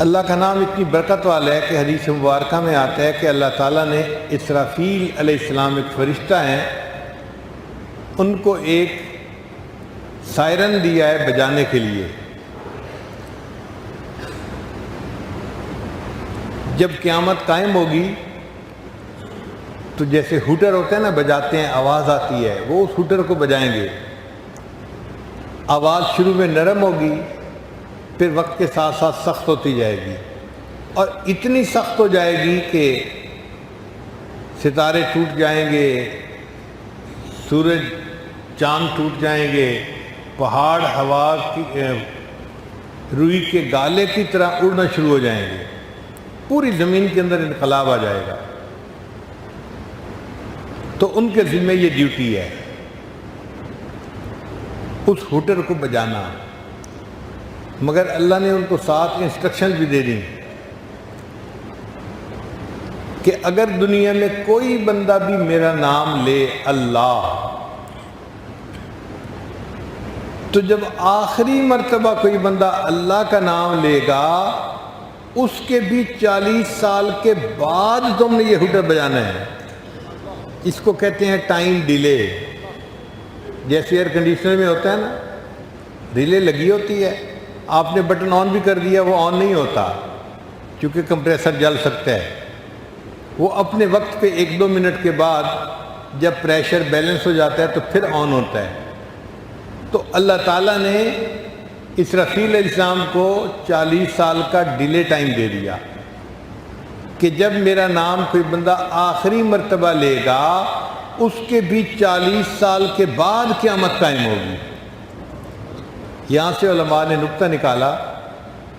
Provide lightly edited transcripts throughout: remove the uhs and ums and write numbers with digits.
اللہ کا نام اتنی برکت والا ہے کہ حدیث مبارکہ میں آتا ہے کہ اللہ تعالیٰ نے اسرافیل علیہ السلام ایک فرشتہ ہیں، ان کو ایک سائرن دیا ہے بجانے کے لیے۔ جب قیامت قائم ہوگی تو جیسے ہوٹر ہوتے ہیں نا، بجاتے ہیں، آواز آتی ہے، وہ اس ہوٹر کو بجائیں گے۔ آواز شروع میں نرم ہوگی، پھر وقت کے ساتھ ساتھ سخت ہوتی جائے گی، اور اتنی سخت ہو جائے گی کہ ستارے ٹوٹ جائیں گے، سورج چاند ٹوٹ جائیں گے، پہاڑ ہوا کی روئی کے گالے کی طرح اڑنا شروع ہو جائیں گے، پوری زمین کے اندر انقلاب آ جائے گا۔ تو ان کے ذمہ یہ ڈیوٹی ہے، اس ہوٹر کو بجانا۔ مگر اللہ نے ان کو ساتھ انسٹرکشن بھی دے دی کہ اگر دنیا میں کوئی بندہ بھی میرا نام لے اللہ، تو جب آخری مرتبہ کوئی بندہ اللہ کا نام لے گا، اس کے بھی 40 سال کے بعد تم نے یہ ہوٹر بجانا ہے۔ اس کو کہتے ہیں ٹائم ڈیلے۔ جیسے ایئر کنڈیشنر میں ہوتا ہے نا، ریلے لگی ہوتی ہے، آپ نے بٹن آن بھی کر دیا، وہ آن نہیں ہوتا کیونکہ کمپریسر جل سکتا ہے۔ وہ اپنے وقت پہ 1-2 منٹ کے بعد جب پریشر بیلنس ہو جاتا ہے تو پھر آن ہوتا ہے۔ تو اللہ تعالیٰ نے اسرافیل علیہ السلام کو 40 سال کا ڈیلے ٹائم دے دیا کہ جب میرا نام کوئی بندہ آخری مرتبہ لے گا، اس کے بھی 40 سال کے بعد قیامت قائم ہوگی۔ یہاں سے علماء نے نقطہ نکالا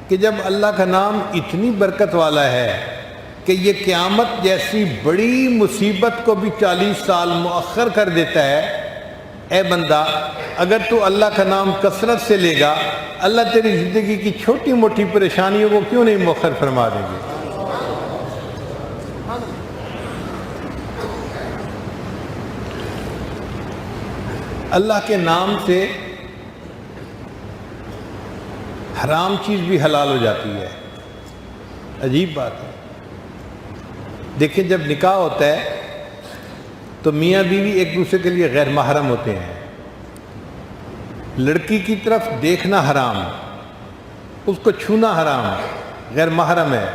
کہ جب اللہ کا نام اتنی برکت والا ہے کہ یہ قیامت جیسی بڑی مصیبت کو بھی 40 سال مؤخر کر دیتا ہے، اے بندہ اگر تو اللہ کا نام کثرت سے لے گا، اللہ تیری زندگی کی چھوٹی موٹی پریشانیوں کو کیوں نہیں مؤخر فرما دیں گے۔ اللہ کے نام سے حرام چیز بھی حلال ہو جاتی ہے۔ عجیب بات ہے۔ دیکھیں جب نکاح ہوتا ہے تو میاں بیوی ایک دوسرے کے لیے غیر محرم ہوتے ہیں۔ لڑکی کی طرف دیکھنا حرام، اس کو چھونا حرام، غیر محرم ہے۔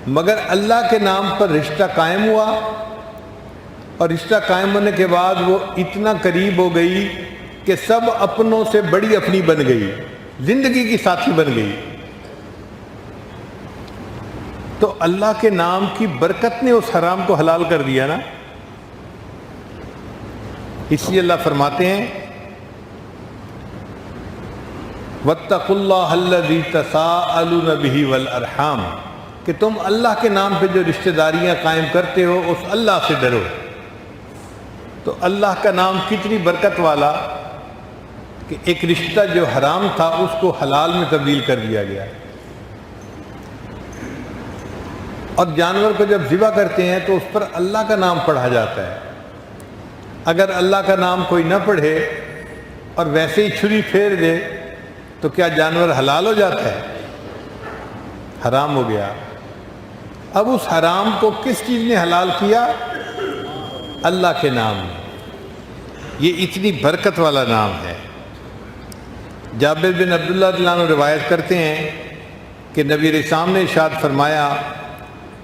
مگر اللہ کے نام پر رشتہ قائم ہوا، اور رشتہ قائم ہونے کے بعد وہ اتنا قریب ہو گئی کہ سب اپنوں سے بڑی اپنی بن گئی، زندگی کی ساتھی بن گئی۔ تو اللہ کے نام کی برکت نے اس حرام کو حلال کر دیا نا۔ اس لیے اللہ فرماتے ہیں وَاتَّقُوا اللَّهَ الَّذِي تَسَاءَلُونَ بِهِ وَالْأَرْحَامَ، کہ تم اللہ کے نام پہ جو رشتہ داریاں قائم کرتے ہو اس اللہ سے ڈرو۔ تو اللہ کا نام کتنی برکت والا کہ ایک رشتہ جو حرام تھا اس کو حلال میں تبدیل کر دیا گیا۔ اور جانور کو جب ذبح کرتے ہیں تو اس پر اللہ کا نام پڑھا جاتا ہے۔ اگر اللہ کا نام کوئی نہ پڑھے اور ویسے ہی چھری پھیر دے تو کیا جانور حلال ہو جاتا ہے؟ حرام ہو گیا۔ اب اس حرام کو کس چیز نے حلال کیا؟ اللہ کے نام نے۔ یہ اتنی برکت والا نام ہے۔ جابر بن عبداللہ رضی اللہ عنہ روایت کرتے ہیں کہ نبی علیہ السلام نے ارشاد فرمایا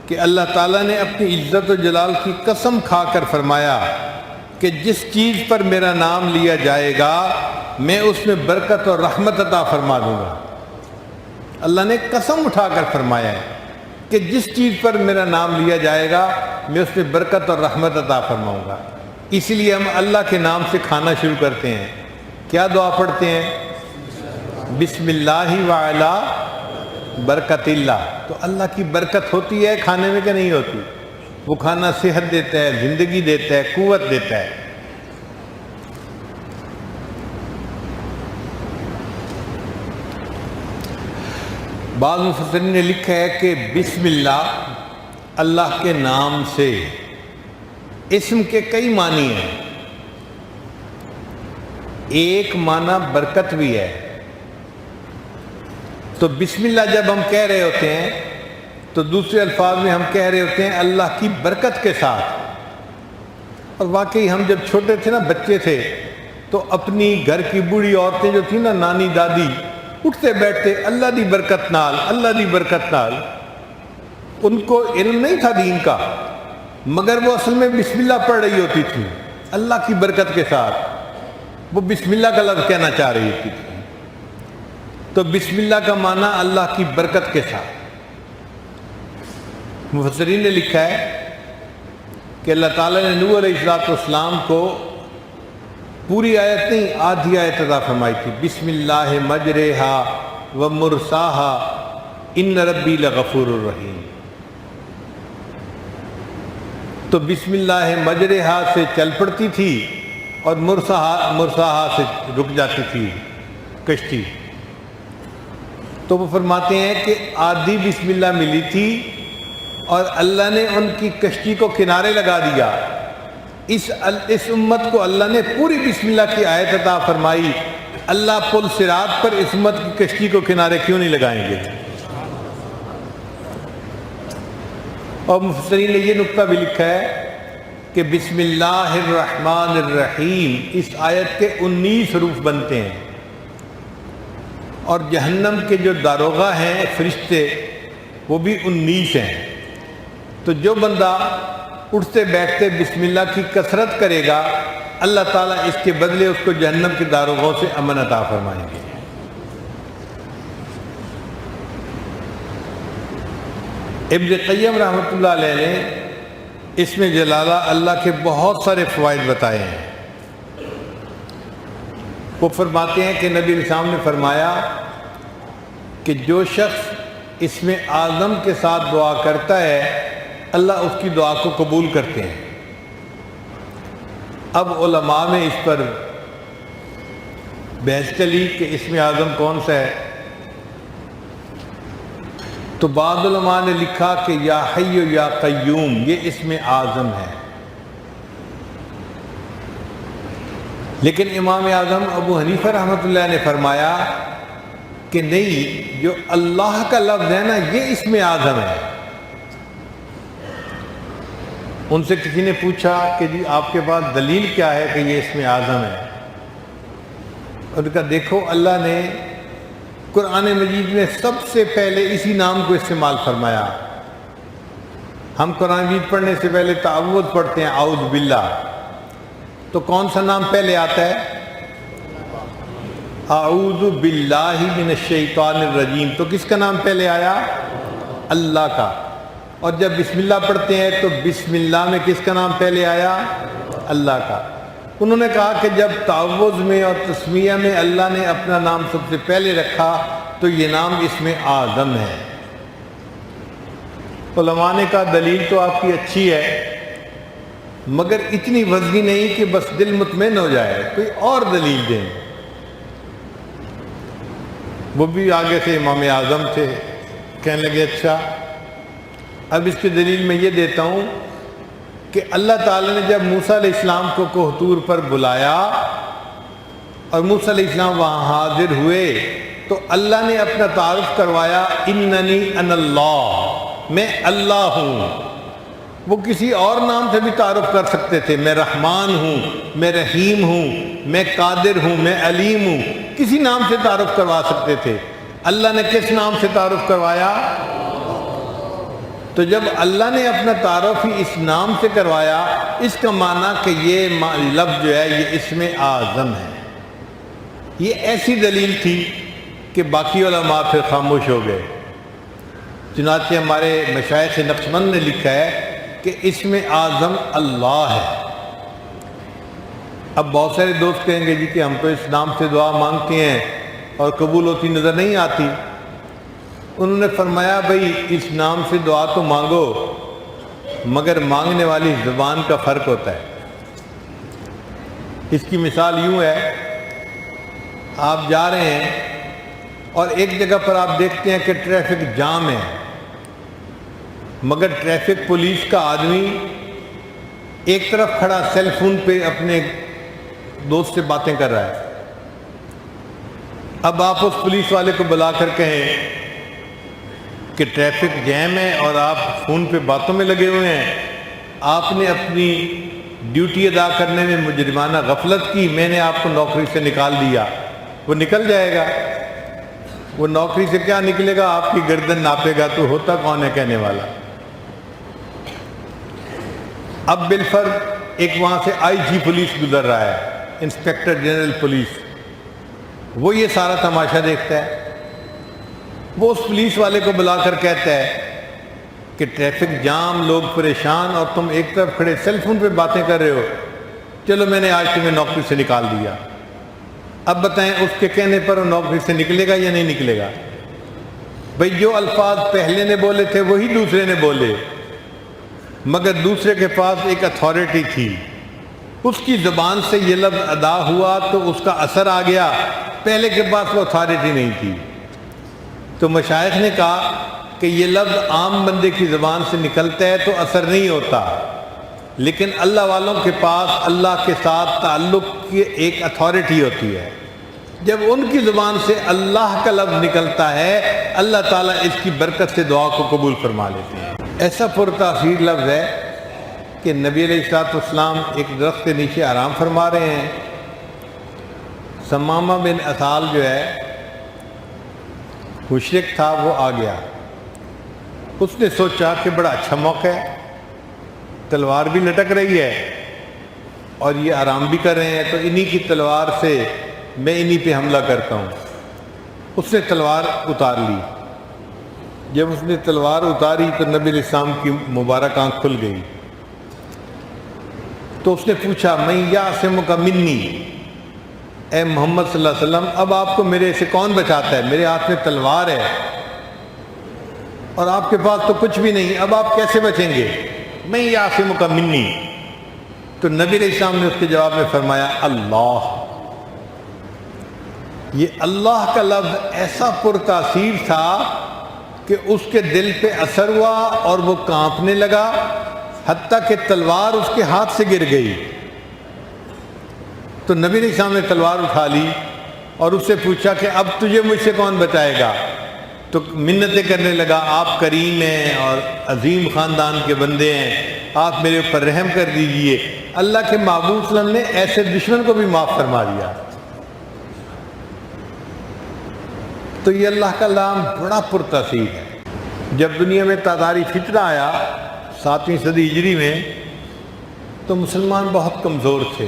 کہ اللہ تعالیٰ نے اپنی عزت و جلال کی قسم کھا کر فرمایا کہ جس چیز پر میرا نام لیا جائے گا میں اس میں برکت اور رحمت عطا فرما دوں گا۔ اللہ نے قسم اٹھا کر فرمایا ہے کہ جس چیز پر میرا نام لیا جائے گا میں اس میں برکت اور رحمت عطا فرماؤں گا۔ اسی لیے ہم اللہ کے نام سے کھانا شروع کرتے ہیں۔ کیا دعا پڑھتے ہیں؟ بسم اللہ وعلی برکت اللہ۔ تو اللہ کی برکت ہوتی ہے کھانے میں کہ نہیں ہوتی؟ وہ کھانا صحت دیتا ہے، زندگی دیتا ہے، قوت دیتا ہے۔ بعض مفسرین نے لکھا ہے کہ بسم اللہ اللہ کے نام سے، اسم کے کئی معنی ہیں۔ ایک معنی برکت بھی ہے۔ تو تو بسم اللہ جب ہم کہہ رہے ہوتے ہیں تو دوسرے الفاظ میں ہم کہہ رہے ہوتے ہیں اللہ کی برکت کے ساتھ. اور واقعی ہم جب چھوٹے تھے نا، بچے تھے، تو اپنی گھر کی بوڑھی عورتیں جو تھیں نا، نانی دادی، اٹھتے بیٹھتے اللہ دی برکت نال، اللہ دی برکت نال. ان کو علم نہیں تھا دین کا، مگر وہ اصل میں بسم اللہ پڑھ رہی ہوتی تھی اللہ کی برکت کے ساتھ. وہ بسم اللہ کا لفظ کہنا چاہ رہی ہوتی تھی. تو بسم اللہ کا معنی اللہ کی برکت کے ساتھ. مفسرین نے لکھا ہے کہ اللہ تعالیٰ نے نوح علیہ السلام کو پوری آیت نہیں، آدھی آیت عطا فرمائی تھی. بسم اللہ مجرہا و مرساہا ان ربی لغفور الرحیم. تو بسم اللہ مجرہا سے چل پڑتی تھی اور مرساہا سے رک جاتی تھی کشتی. تو وہ فرماتے ہیں کہ آدھی بسم اللہ ملی تھی اور اللہ نے ان کی کشتی کو کنارے لگا دیا. اس امت کو اللہ نے پوری بسم اللہ کی آیت عطا فرمائی. اللہ پل صراط پر اس امت کی کشتی کو کنارے کیوں نہیں لگائیں گے؟ اور مفسرین نے یہ نقطہ بھی لکھا ہے کہ بسم اللہ الرحمن الرحیم اس آیت کے 19 حروف بنتے ہیں. اور جہنم کے جو داروغہ ہیں فرشتے، وہ بھی 19 ہیں. تو جو بندہ اٹھتے بیٹھتے بسم اللہ کی کثرت کرے گا، اللہ تعالیٰ اس کے بدلے اس کو جہنم کے داروغوں سے امن عطا فرمائیں گے. ابن قیم رحمۃ اللہ علیہ نے اس میں جلالہ اللہ کے بہت سارے فوائد بتائے ہیں. وہ فرماتے ہیں کہ نبی علیہ السلام نے فرمایا کہ جو شخص اس میں اعظم کے ساتھ دعا کرتا ہے، اللہ اس کی دعا کو قبول کرتے ہیں. اب علماء میں اس پر بحث چلی کہ اس میں اعظم کون سا ہے. تو بعض علماء نے لکھا کہ یا حی یا قیوم یہ اس میں اعظم ہے. لیکن امام اعظم ابو حنیفہ رحمۃ اللہ نے فرمایا کہ نہیں، جو اللہ کا لفظ ہے نا یہ اس میں اعظم ہے. ان سے کسی نے پوچھا کہ جی آپ کے پاس دلیل کیا ہے کہ یہ اس میں اعظم ہے؟ ان کا دیکھو، اللہ نے قرآن مجید میں سب سے پہلے اسی نام کو استعمال فرمایا. ہم قرآن مجید پڑھنے سے پہلے تعوذ پڑھتے ہیں، اعوذ باللہ. تو کون سا نام پہلے آتا ہے؟ اعوذ باللہ من الشیطان الرجیم. تو کس کا نام پہلے آیا؟ اللہ کا. اور جب بسم اللہ پڑھتے ہیں تو بسم اللہ میں کس کا نام پہلے آیا؟ اللہ کا. انہوں نے کہا کہ جب تعوذ میں اور تسمیہ میں اللہ نے اپنا نام سب سے پہلے رکھا تو یہ نام اس میں اعظم ہے. علماء نے کہا دلیل تو آپ کی اچھی ہے، مگر اتنی وزنی نہیں کہ بس دل مطمئن ہو جائے، کوئی اور دلیل دیں. وہ بھی آگے سے امام اعظم تھے، کہنے لگے اچھا اب اس کی دلیل میں یہ دیتا ہوں کہ اللہ تعالیٰ نے جب موسیٰ علیہ السلام کو کوہ طور پر بلایا اور موسیٰ علیہ السلام وہاں حاضر ہوئے تو اللہ نے اپنا تعارف کروایا، اننی انا اللہ، میں اللہ ہوں. وہ کسی اور نام سے بھی تعارف کر سکتے تھے، میں رحمان ہوں، میں رحیم ہوں، میں قادر ہوں، میں علیم ہوں، کسی نام سے تعارف کروا سکتے تھے. اللہ نے کس نام سے تعارف کروایا؟ تو جب اللہ نے اپنا تعارف ہی اس نام سے کروایا، اس کا معنی کہ یہ لفظ جو ہے یہ اسم اعظم ہے. یہ ایسی دلیل تھی کہ باقی علماء پھر خاموش ہو گئے. چنانچہ ہمارے مشائخ نقشبند نے لکھا ہے کہ اسم اعظم اللہ ہے. اب بہت سارے دوست کہیں گے جی کہ ہم تو اس نام سے دعا مانگتے ہیں اور قبول ہوتی نظر نہیں آتی. انہوں نے فرمایا بھئی اس نام سے دعا تو مانگو، مگر مانگنے والی زبان کا فرق ہوتا ہے. اس کی مثال یوں ہے، آپ جا رہے ہیں اور ایک جگہ پر آپ دیکھتے ہیں کہ ٹریفک جام ہے، مگر ٹریفک پولیس کا آدمی ایک طرف کھڑا سیل فون پہ اپنے دوست سے باتیں کر رہا ہے. اب آپ اس پولیس والے کو بلا کر کہیں کہ ٹریفک جیم ہے اور آپ فون پہ باتوں میں لگے ہوئے ہیں، آپ نے اپنی ڈیوٹی ادا کرنے میں مجرمانہ غفلت کی، میں نے آپ کو نوکری سے نکال دیا، وہ نکل جائے گا؟ وہ نوکری سے کیا نکلے گا؟ آپ کی گردن ناپے گا۔ تو ہوتا کون ہے کہنے والا؟ اب بالفرض ایک وہاں سے آئی جی پولیس گزر رہا ہے، انسپیکٹر جنرل پولیس، وہ یہ سارا تماشا دیکھتا ہے، وہ اس پولیس والے کو بلا کر کہتا ہے کہ ٹریفک جام، لوگ پریشان، اور تم ایک طرف کھڑے سیل فون پہ باتیں کر رہے ہو، چلو میں نے آج تمہیں نوکری سے نکال دیا۔ اب بتائیں اس کے کہنے پر وہ نوکری سے نکلے گا یا نہیں نکلے گا؟ بھئی جو الفاظ پہلے نے بولے تھے وہی دوسرے نے بولے، مگر دوسرے کے پاس ایک اتھارٹی تھی، اس کی زبان سے یہ لفظ ادا ہوا تو اس کا اثر آ گیا، پہلے کے پاس وہ اتھارٹی نہیں تھی۔ تو مشائخ نے کہا کہ یہ لفظ عام بندے کی زبان سے نکلتا ہے تو اثر نہیں ہوتا، لیکن اللہ والوں کے پاس اللہ کے ساتھ تعلق کی ایک اتھارٹی ہوتی ہے، جب ان کی زبان سے اللہ کا لفظ نکلتا ہے اللہ تعالیٰ اس کی برکت سے دعا کو قبول فرما لیتے ہیں۔ ایسا پرتاثیر لفظ ہے کہ نبی علیہ السلام ایک درخت کے نیچے آرام فرما رہے ہیں، ثمامہ بن اثال جو ہے مشرک تھا، وہ آ گیا، اس نے سوچا کہ بڑا اچھا موقع ہے، تلوار بھی لٹک رہی ہے اور یہ آرام بھی کر رہے ہیں، تو انہی کی تلوار سے میں انہی پہ حملہ کرتا ہوں۔ اس نے تلوار اتار لی، جب اس نے تلوار اتاری تو نبی علیہ السلام کی مبارک آنکھ کھل گئی، تو اس نے پوچھا میں یعصمک منی، اے محمد صلی اللہ علیہ وسلم اب آپ کو میرے سے کون بچاتا ہے؟ میرے ہاتھ میں تلوار ہے اور آپ کے پاس تو کچھ بھی نہیں، اب آپ کیسے بچیں گے؟ میں یعصمک منی۔ تو نبی علیہ السلام نے اس کے جواب میں فرمایا اللہ۔ یہ اللہ کا لفظ ایسا پرتاثیر تھا کہ اس کے دل پہ اثر ہوا اور وہ کانپنے لگا، حتیٰ کہ تلوار اس کے ہاتھ سے گر گئی۔ تو نبی علیہ السلام نے تلوار اٹھا لی اور اس سے پوچھا کہ اب تجھے مجھ سے کون بچائے گا؟ تو منتیں کرنے لگا، آپ کریم ہیں اور عظیم خاندان کے بندے ہیں، آپ میرے اوپر رحم کر دیجئے۔ اللہ کے محبوب صلی اللہ علیہ وسلم نے ایسے دشمن کو بھی معاف فرما دیا۔ تو یہ اللہ کا نام بڑا پرتاثیر ہے۔ جب دنیا میں تاتاری فتنہ آیا 7ویں صدی ہجری میں، تو مسلمان بہت کمزور تھے،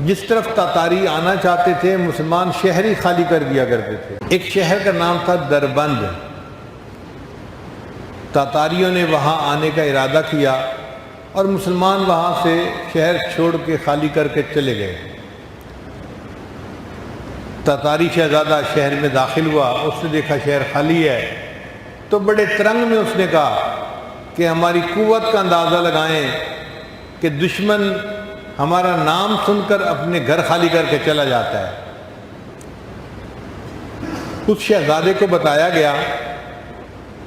جس طرف تاتاری آنا چاہتے تھے مسلمان شہر ہی خالی کر دیا کرتے تھے۔ ایک شہر کا نام تھا دربند، تاتاریوں نے وہاں آنے کا ارادہ کیا اور مسلمان وہاں سے شہر چھوڑ کے خالی کر کے چلے گئے۔ تاتاری شہزادہ شہر میں داخل ہوا، اس نے دیکھا شہر خالی ہے، تو بڑے ترنگ میں اس نے کہا کہ ہماری قوت کا اندازہ لگائیں کہ دشمن ہمارا نام سن کر اپنے گھر خالی کر کے چلا جاتا ہے۔ اس شہزادے کو بتایا گیا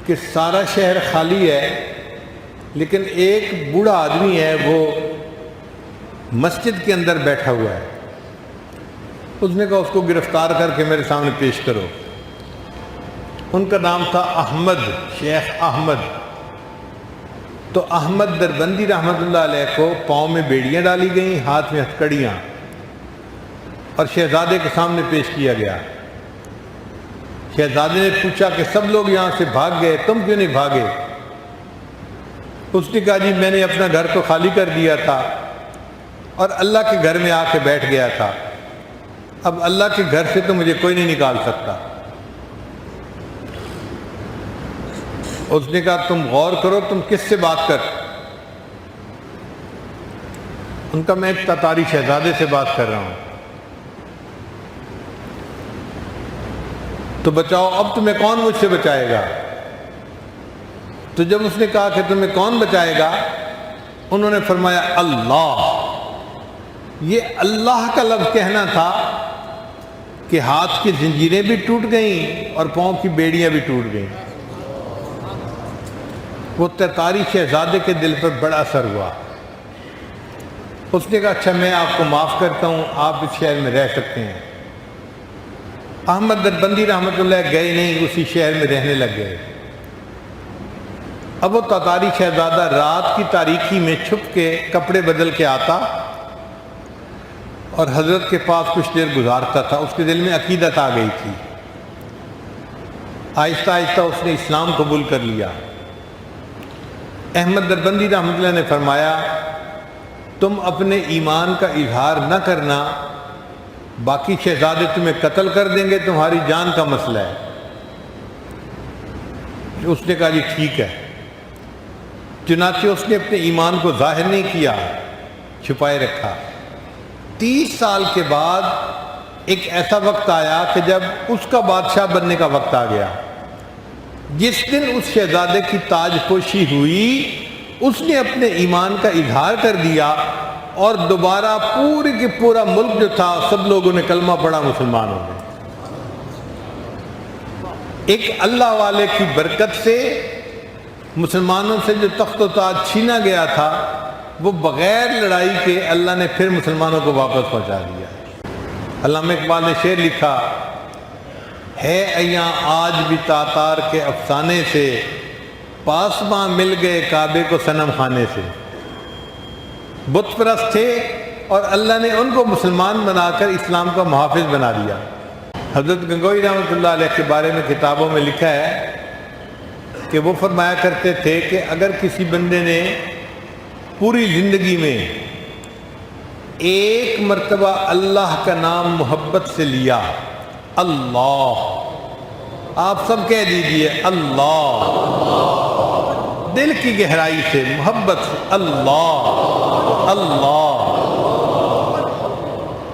کہ سارا شہر خالی ہے، لیکن ایک بوڑھا آدمی ہے وہ مسجد کے اندر بیٹھا ہوا ہے۔ اس نے کہا اس کو گرفتار کر کے میرے سامنے پیش کرو۔ ان کا نام تھا احمد، شیخ احمد۔ تو احمد دربندی رحمۃ اللہ علیہ کو پاؤں میں بیڑیاں ڈالی گئیں، ہاتھ میں ہتھکڑیاں، اور شہزادے کے سامنے پیش کیا گیا۔ شہزادے نے پوچھا کہ سب لوگ یہاں سے بھاگ گئے، تم کیوں نہیں بھاگے؟ اس نے کہا جی میں نے اپنا گھر تو خالی کر دیا تھا اور اللہ کے گھر میں آ کے بیٹھ گیا تھا، اب اللہ کے گھر سے تو مجھے کوئی نہیں نکال سکتا۔ اس نے کہا تم غور کرو تم کس سے بات کر؟ ان کا میں ایک تاتاری شہزادے سے بات کر رہا ہوں۔ تو بچاؤ، اب تمہیں کون مجھ سے بچائے گا؟ تو جب اس نے کہا کہ تمہیں کون بچائے گا، انہوں نے فرمایا اللہ۔ یہ اللہ کا لفظ کہنا تھا کہ ہاتھ کی زنجیریں بھی ٹوٹ گئیں اور پاؤں کی بیڑیاں بھی ٹوٹ گئیں۔ وہ تاتاری شہزادے کے دل پر بڑا اثر ہوا۔ اس نے کہا اچھا میں آپ کو معاف کرتا ہوں، آپ اس شہر میں رہ سکتے ہیں۔ احمد دربندی رحمۃ اللہ گئے نہیں، اسی شہر میں رہنے لگ گئے۔ اب وہ تاتاری شہزادہ رات کی تاریکی میں چھپ کے کپڑے بدل کے آتا اور حضرت کے پاس کچھ دیر گزارتا تھا۔ اس کے دل میں عقیدت آ گئی تھی، آہستہ آہستہ اس نے اسلام قبول کر لیا۔ احمد دربندی رحمۃ اللہ نے فرمایا، تم اپنے ایمان کا اظہار نہ کرنا، باقی شہزادے تمہیں قتل کر دیں گے، تمہاری جان کا مسئلہ ہے۔ اس نے کہا جی ٹھیک ہے۔ چنانچہ اس نے اپنے ایمان کو ظاہر نہیں کیا، چھپائے رکھا۔ 30 سال کے بعد ایک ایسا وقت آیا کہ جب اس کا بادشاہ بننے کا وقت آ گیا۔ جس دن اس شہزادے کی تاج پوشی ہوئی، اس نے اپنے ایمان کا اظہار کر دیا اور دوبارہ پورے کے پورا ملک جو تھا سب لوگوں نے کلمہ پڑھا، مسلمان ہو گئے۔ ایک اللہ والے کی برکت سے مسلمانوں سے جو تخت و تاج چھینا گیا تھا، وہ بغیر لڑائی کے اللہ نے پھر مسلمانوں کو واپس پہنچا دیا۔ علامہ اقبال نے شعر لکھا ہے، ایاں آج بھی تاتار کے افسانے سے، پاسباں مل گئے کعبے کو صنم خانے سے۔ بت پرست تھے اور اللہ نے ان کو مسلمان بنا کر اسلام کا محافظ بنا دیا۔ حضرت گنگوئی رحمۃ اللہ علیہ کے بارے میں کتابوں میں لکھا ہے کہ وہ فرمایا کرتے تھے کہ اگر کسی بندے نے پوری زندگی میں ایک مرتبہ اللہ کا نام محبت سے لیا، اللہ، آپ سب کہہ دیجئے اللہ، دل کی گہرائی سے محبت سے اللہ اللہ،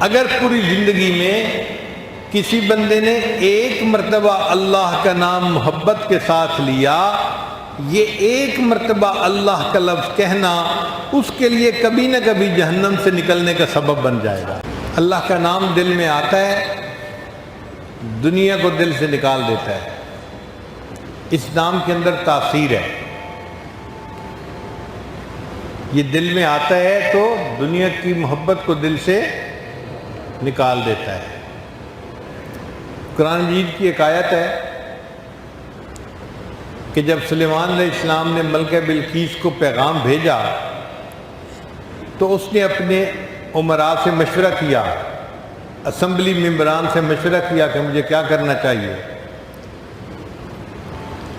اگر پوری زندگی میں کسی بندے نے ایک مرتبہ اللہ کا نام محبت کے ساتھ لیا، یہ ایک مرتبہ اللہ کا لفظ کہنا اس کے لیے کبھی نہ کبھی جہنم سے نکلنے کا سبب بن جائے گا۔ اللہ کا نام دل میں آتا ہے، دنیا کو دل سے نکال دیتا ہے۔ اس نام کے اندر تاثیر ہے، یہ دل میں آتا ہے تو دنیا کی محبت کو دل سے نکال دیتا ہے۔ قرآن مجید کی ایک آیت ہے کہ جب سلیمان علیہ السلام نے ملکہ بلقیس کو پیغام بھیجا تو اس نے اپنے امراء سے مشورہ کیا، اسمبلی ممبران سے مشورہ کیا کہ مجھے کیا کرنا چاہیے۔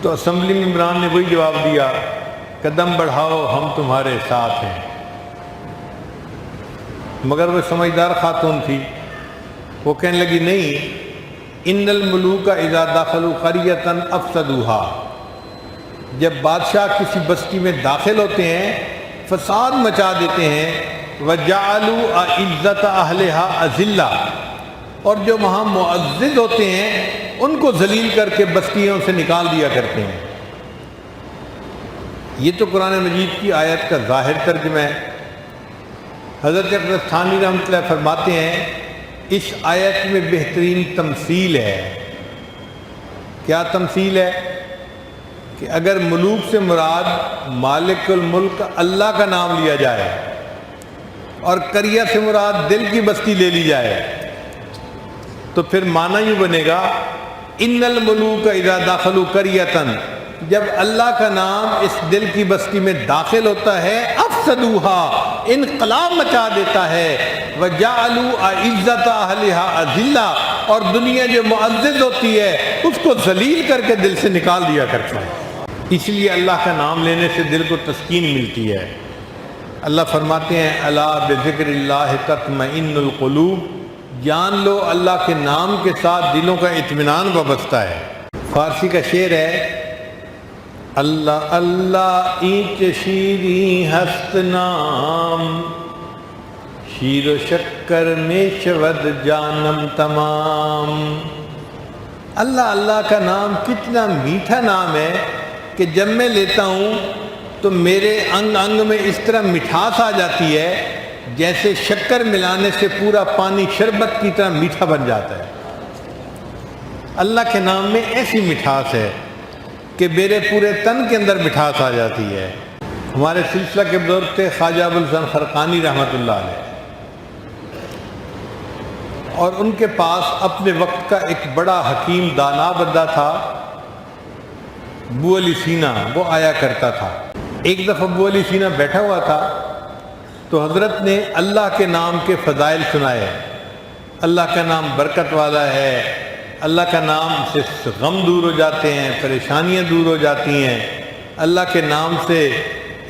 تو اسمبلی ممبران نے وہی جواب دیا، قدم بڑھاؤ ہم تمہارے ساتھ ہیں۔ مگر وہ سمجھدار خاتون تھی، وہ کہنے لگی نہیں، ان الملوک اذا دخلوا قریۃ افسدوها، جب بادشاہ کسی بستی میں داخل ہوتے ہیں فساد مچا دیتے ہیں، وجعلوا اعزۃ اہلها اذلہ، اور جو وہاں معزز ہوتے ہیں ان کو ذلیل کر کے بستیوں سے نکال دیا کرتے ہیں۔ یہ تو قرآن مجید کی آیت کا ظاہر ترجمہ ہے۔ حضرت اقدس تھانوی رحمۃ اللہ فرماتے ہیں اس آیت میں بہترین تمثیل ہے۔ کیا تمثیل ہے؟ کہ اگر ملوک سے مراد مالک الملک اللہ کا نام لیا جائے اور قریہ سے مراد دل کی بستی لے لی جائے تو پھر معنی یوں بنے گا، ان الملوک اذا دخلوا قریۃ، جب اللہ کا نام اس دل کی بستی میں داخل ہوتا ہے، افسدوها، انقلاب مچا دیتا ہے، وجعلوا اعزۃ اہلها اذلہ، اور دنیا جو معزز ہوتی ہے اس کو ذلیل کر کے دل سے نکال دیا کرتا ہے۔ اس لیے اللہ کا نام لینے سے دل کو تسکین ملتی ہے۔ اللہ فرماتے ہیں الا بذکر اللہ تطمئن القلوب، جان لو اللہ کے نام کے ساتھ دلوں کا اطمینان وابستہ ہے۔ فارسی کا شعر ہے، اللہ اللہ اینچ شیریں ہست نام، شیر و شکر میں شود جانم تمام۔ اللہ اللہ کا نام کتنا میٹھا نام ہے کہ جب میں لیتا ہوں تو میرے انگ انگ میں اس طرح مٹھاس آ جاتی ہے جیسے شکر ملانے سے پورا پانی شربت کی طرح میٹھا بن جاتا ہے۔ اللہ کے نام میں ایسی مٹھاس ہے کہ میرے پورے تن کے اندر مٹھاس آ جاتی ہے۔ ہمارے سلسلہ کے بزرگ تھے خواجہ ابوالحسن خرقانی رحمۃ اللہ علیہ، اور ان کے پاس اپنے وقت کا ایک بڑا حکیم دانا بندہ تھا، ابو علی سینا، وہ آیا کرتا تھا۔ ایک دفعہ ابو علی سینا بیٹھا ہوا تھا تو حضرت نے اللہ کے نام کے فضائل سنائے۔ اللہ کا نام برکت والا ہے، اللہ کا نام سے غم دور ہو جاتے ہیں، پریشانیاں دور ہو جاتی ہیں، اللہ کے نام سے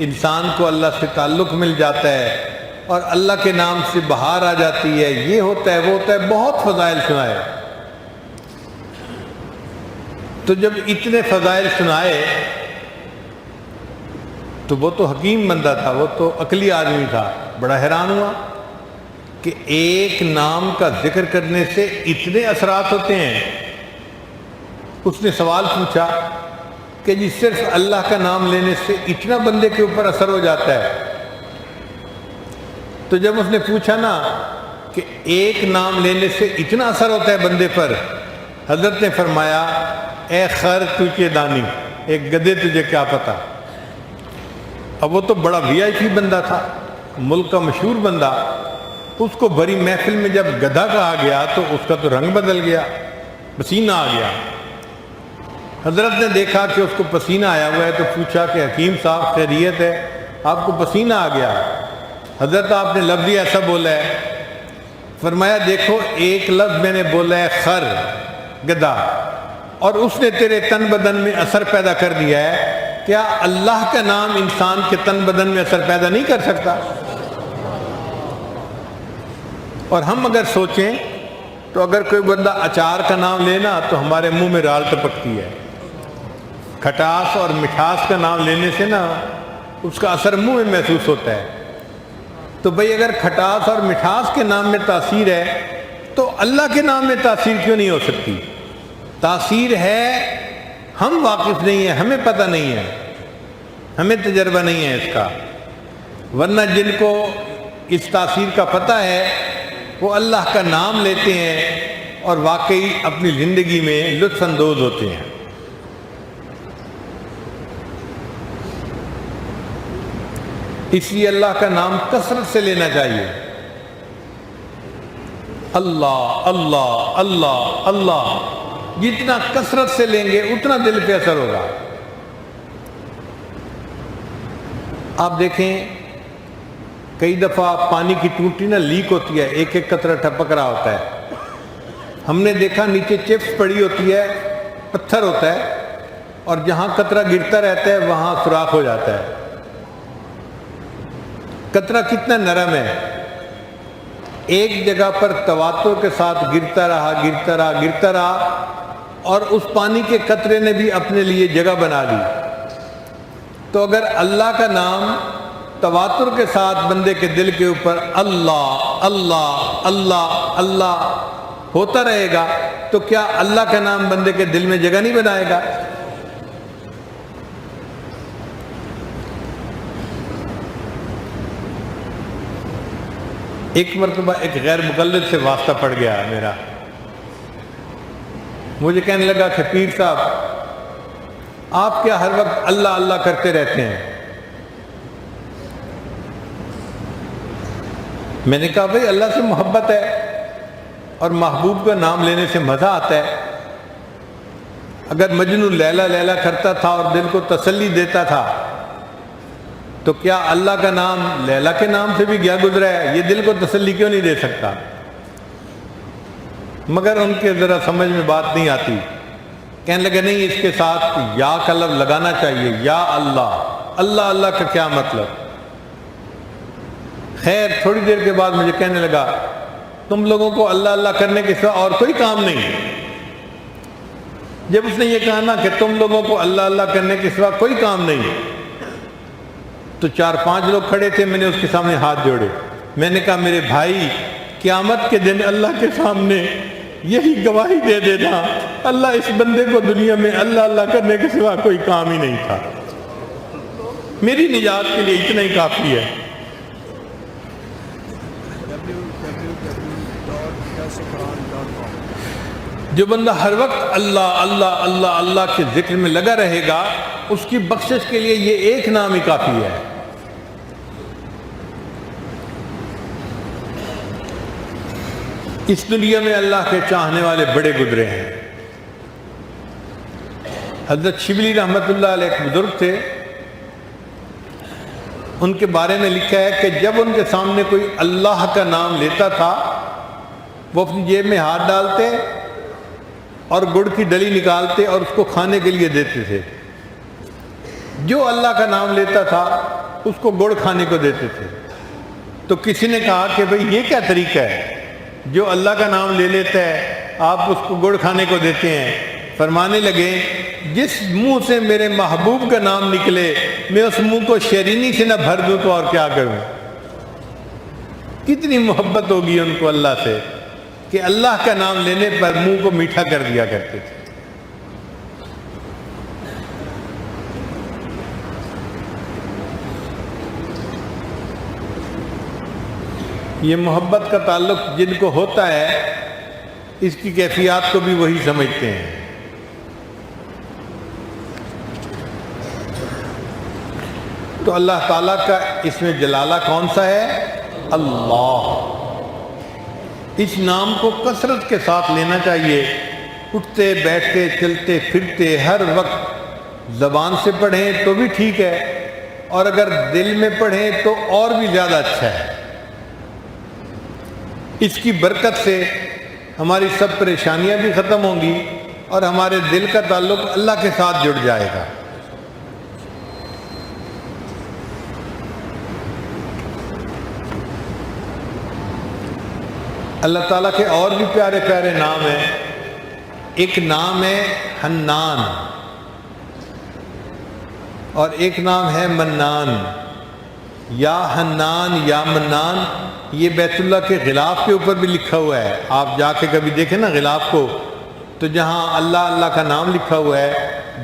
انسان کو اللہ سے تعلق مل جاتا ہے، اور اللہ کے نام سے بہار آ جاتی ہے، یہ ہوتا ہے وہ ہوتا ہے، بہت فضائل سنائے۔ تو جب اتنے فضائل سنائے تو وہ تو حکیم بندہ تھا، وہ تو عقلی آدمی تھا، بڑا حیران ہوا کہ ایک نام کا ذکر کرنے سے اتنے اثرات ہوتے ہیں۔ اس نے سوال پوچھا کہ جی صرف اللہ کا نام لینے سے اتنا بندے کے اوپر اثر ہو جاتا ہے؟ تو جب اس نے پوچھا نا کہ ایک نام لینے سے اتنا اثر ہوتا ہے بندے پر، حضرت نے فرمایا اے خر تجھے دانی، ایک گدھے تجھے کیا پتا۔ اب وہ تو بڑا وی آئی پی بندہ تھا، ملک کا مشہور بندہ، اس کو بڑی محفل میں جب گدھا کہا گیا تو اس کا تو رنگ بدل گیا، پسینہ آ گیا۔ حضرت نے دیکھا کہ اس کو پسینہ آیا ہوا ہے تو پوچھا کہ حکیم صاحب خیریت ہے، آپ کو پسینہ آ گیا؟ حضرت آپ نے لفظ ہی ایسا بولا ہے۔ فرمایا دیکھو ایک لفظ میں نے بولا ہے خر، گدھا، اور اس نے تیرے تن بدن میں اثر پیدا کر دیا ہے، کیا اللہ کا نام انسان کے تن بدن میں اثر پیدا نہیں کر سکتا؟ اور ہم اگر سوچیں تو اگر کوئی بندہ اچار کا نام لینا تو ہمارے منہ میں رال ٹپکتی ہے۔ کھٹاس اور مٹھاس کا نام لینے سے نا اس کا اثر منہ میں محسوس ہوتا ہے۔ تو بھئی اگر کھٹاس اور مٹھاس کے نام میں تاثیر ہے تو اللہ کے نام میں تاثیر کیوں نہیں ہو سکتی؟ تاثیر ہے، ہم واقف نہیں ہیں، ہمیں پتہ نہیں ہے، ہمیں تجربہ نہیں ہے اس کا، ورنہ جن کو اس تاثیر کا پتہ ہے وہ اللہ کا نام لیتے ہیں اور واقعی اپنی زندگی میں لطف اندوز ہوتے ہیں۔ اس لیے اللہ کا نام کثرت سے لینا چاہیے۔ اللہ اللہ اللہ اللہ، جتنا کثرت سے لیں گے اتنا دل پہ اثر ہوگا۔ آپ دیکھیں کئی دفعہ پانی کی ٹوٹی نا لیک ہوتی ہے، ایک ایک قطرہ ٹپک رہا ہوتا ہے۔ ہم نے دیکھا نیچے چپس پڑی ہوتی ہے، پتھر ہوتا ہے، اور جہاں قطرہ گرتا رہتا ہے وہاں سوراخ ہو جاتا ہے۔ قطرہ کتنا نرم ہے، ایک جگہ پر تواتر کے ساتھ گرتا رہا گرتا رہا گرتا رہا، اور اس پانی کے قطرے نے بھی اپنے لیے جگہ بنا لی۔ تو اگر اللہ کا نام تواتر کے ساتھ بندے کے دل کے اوپر اللہ اللہ اللہ اللہ ہوتا رہے گا تو کیا اللہ کا نام بندے کے دل میں جگہ نہیں بنائے گا؟ ایک مرتبہ ایک غیر مقلد سے واسطہ پڑ گیا میرا، مجھے کہنے لگا کہ پیر صاحب آپ کیا ہر وقت اللہ اللہ کرتے رہتے ہیں؟ میں نے کہا بھئی اللہ سے محبت ہے اور محبوب کا نام لینے سے مزہ آتا ہے۔ اگر مجنوں لیلا لیلا کرتا تھا اور دل کو تسلی دیتا تھا تو کیا اللہ کا نام لیلا کے نام سے بھی گیا گزرا ہے؟ یہ دل کو تسلی کیوں نہیں دے سکتا؟ مگر ان کے ذرا سمجھ میں بات نہیں آتی، کہنے لگے نہیں اس کے ساتھ یا کا لفظ لگانا چاہیے، یا اللہ اللہ اللہ کا کیا مطلب؟ خیر تھوڑی دیر کے بعد مجھے کہنے لگا تم لوگوں کو اللہ اللہ کرنے کے سوا اور کوئی کام نہیں۔ جب اس نے یہ کہا نا کہ تم لوگوں کو اللہ اللہ کرنے کے سوا کوئی کام نہیں، تو 4-5 لوگ کھڑے تھے، میں نے اس کے سامنے ہاتھ جوڑے، میں نے کہا میرے بھائی قیامت کے دن اللہ کے سامنے یہی گواہی دے دینا اللہ اس بندے کو دنیا میں اللہ اللہ کرنے کے سوا کوئی کام ہی نہیں تھا، میری نجات کے لیے اتنا ہی کافی ہے۔ جو بندہ ہر وقت اللہ اللہ اللہ اللہ کے ذکر میں لگا رہے گا اس کی بخشش کے لیے یہ ایک نام ہی کافی ہے۔ اس دنیا میں اللہ کے چاہنے والے بڑے گزرے ہیں۔ حضرت شبلی رحمۃ اللہ علیہ ایک بزرگ تھے، ان کے بارے میں لکھا ہے کہ جب ان کے سامنے کوئی اللہ کا نام لیتا تھا وہ اپنی جیب میں ہاتھ ڈالتے اور گڑ کی ڈلی نکالتے اور اس کو کھانے کے لیے دیتے تھے۔ جو اللہ کا نام لیتا تھا اس کو گڑ کھانے کو دیتے تھے۔ تو کسی نے کہا کہ بھئی یہ کیا طریقہ ہے، جو اللہ کا نام لے لیتا ہے آپ اس کو گڑ کھانے کو دیتے ہیں؟ فرمانے لگے جس منہ سے میرے محبوب کا نام نکلے میں اس منہ کو شیرینی سے نہ بھر دوں تو اور کیا کروں۔ کتنی محبت ہوگی ان کو اللہ سے کہ اللہ کا نام لینے پر منہ کو میٹھا کر دیا کرتے تھے۔ یہ محبت کا تعلق جن کو ہوتا ہے اس کی کیفیات کو بھی وہی سمجھتے ہیں۔ تو اللہ تعالیٰ کا اس میں جلالہ کون سا ہے؟ اللہ۔ اس نام کو کثرت کے ساتھ لینا چاہیے، اٹھتے بیٹھتے چلتے پھرتے ہر وقت زبان سے پڑھیں تو بھی ٹھیک ہے، اور اگر دل میں پڑھیں تو اور بھی زیادہ اچھا ہے۔ اس کی برکت سے ہماری سب پریشانیاں بھی ختم ہوں گی اور ہمارے دل کا تعلق اللہ کے ساتھ جڑ جائے گا۔ اللہ تعالیٰ کے اور بھی پیارے پیارے نام ہیں۔ ایک نام ہے حنان اور ایک نام ہے منان۔ یا حنان یا منان، یہ بیت اللہ کے غلاف کے اوپر بھی لکھا ہوا ہے۔ آپ جا کے کبھی دیکھیں نا غلاف کو، تو جہاں اللہ اللہ کا نام لکھا ہوا ہے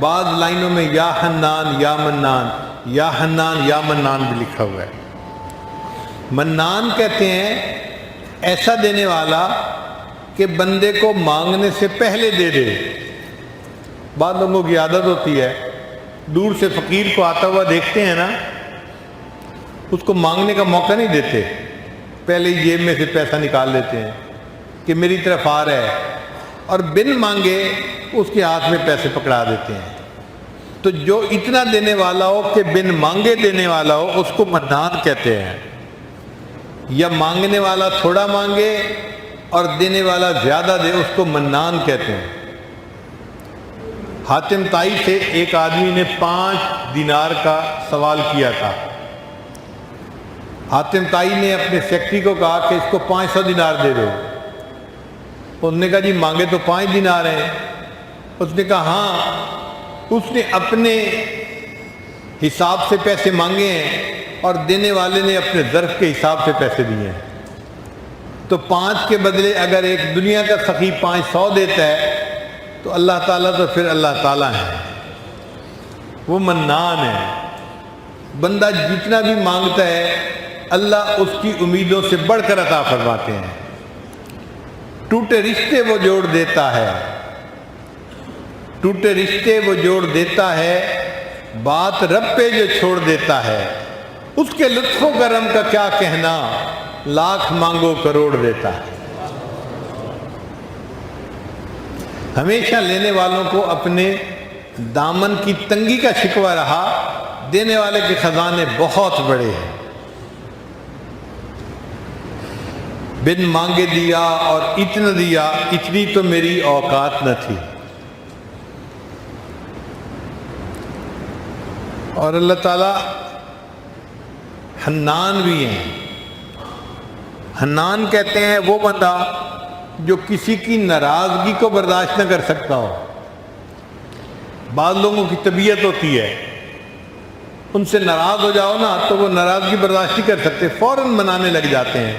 بعض لائنوں میں یا حنان یا منان، یا حنان یا منان بھی لکھا ہوا ہے۔ منان کہتے ہیں ایسا دینے والا کہ بندے کو مانگنے سے پہلے دے دے۔ بعض لوگوں کی عادت ہوتی ہے دور سے فقیر کو آتا ہوا دیکھتے ہیں نا، اس کو مانگنے کا موقع نہیں دیتے، پہلے ہی جیب میں سے پیسہ نکال لیتے ہیں کہ میری طرف آ رہا ہے، اور بن مانگے اس کے ہاتھ میں پیسے پکڑا دیتے ہیں۔ تو جو اتنا دینے والا ہو کہ بن مانگے دینے والا ہو اس کو منان کہتے ہیں، یا مانگنے والا تھوڑا مانگے اور دینے والا زیادہ دے اس کو منان کہتے ہیں۔ حاتم طائی سے ایک آدمی نے 5 دینار کا سوال کیا تھا۔ حاتم طائی نے اپنے سیکرٹری کو کہا کہ اس کو 500 دینار دے دو۔ اس نے کہا جی مانگے تو 5 دینار ہیں۔ اس نے کہا ہاں، اس نے اپنے حساب سے پیسے مانگے ہیں اور دینے والے نے اپنے ظرف کے حساب سے پیسے دیے ہیں۔ تو 5 کے بدلے اگر ایک دنیا کا سخی 500 دیتا ہے تو اللہ تعالیٰ تو پھر اللہ تعالیٰ ہے، وہ منان ہے۔ بندہ جتنا بھی مانگتا ہے اللہ اس کی امیدوں سے بڑھ کر عطا فرماتے ہیں۔ ٹوٹے رشتے وہ جوڑ دیتا ہے، ٹوٹے رشتے وہ جوڑ دیتا ہے، بات رب پہ جو چھوڑ دیتا ہے، اس کے لطف و کرم کا کیا کہنا، لاکھ مانگو کروڑ دیتا ہے۔ ہمیشہ لینے والوں کو اپنے دامن کی تنگی کا شکوہ رہا، دینے والے کے خزانے بہت بڑے ہیں۔ بن مانگے دیا اور اتنا دیا، اتنی تو میری اوقات نہ تھی۔ اور اللہ تعالیٰ حنان بھی ہیں۔ حنان کہتے ہیں وہ بندہ جو کسی کی ناراضگی کو برداشت نہ کر سکتا ہو۔ بعض لوگوں کی طبیعت ہوتی ہے ان سے ناراض ہو جاؤ نا تو وہ ناراضگی برداشت نہیں کر سکتے، فوراً منانے لگ جاتے ہیں۔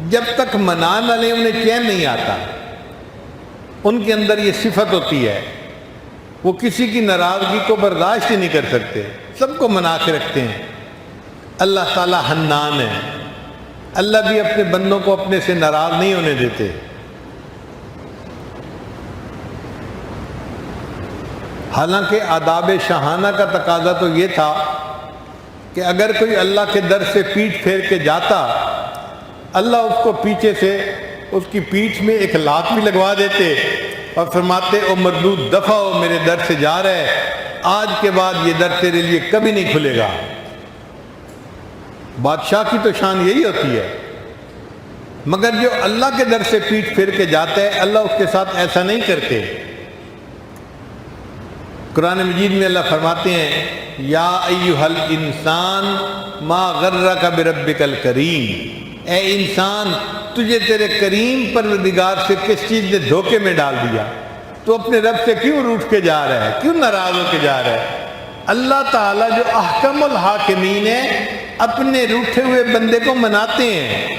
جب تک منا نہ لیں انہیں چین نہیں آتا۔ ان کے اندر یہ صفت ہوتی ہے، وہ کسی کی ناراضگی کو برداشت ہی نہیں کر سکتے، سب کو منا کے رکھتے ہیں۔ اللہ تعالیٰ حنان ہے، اللہ بھی اپنے بندوں کو اپنے سے ناراض نہیں ہونے دیتے۔ حالانکہ آداب شاہانہ کا تقاضا تو یہ تھا کہ اگر کوئی اللہ کے در سے پیٹھ پھیر کے جاتا اللہ اس کو پیچھے سے اس کی پیٹھ میں ایک لات بھی لگوا دیتے اور فرماتے او مردود دفع ہو، میرے در سے جا رہا ہے، آج کے بعد یہ در تیرے لیے کبھی نہیں کھلے گا۔ بادشاہ کی تو شان یہی ہوتی ہے، مگر جو اللہ کے در سے پیٹھ پھیر کے جاتا ہے اللہ اس کے ساتھ ایسا نہیں کرتے۔ قرآن مجید میں اللہ فرماتے ہیں یا ایھا الانسان ما غرک بربک الکریم، اے انسان تجھے تیرے کریم پروردگار سے کس چیز نے دھوکے میں ڈال دیا؟ تو اپنے رب سے کیوں روٹھ کے جا رہا ہے، کیوں ناراض ہو کے جا رہا ہے؟ اللہ تعالیٰ جو احکم الحاکمین ہے اپنے روٹھے ہوئے بندے کو مناتے ہیں۔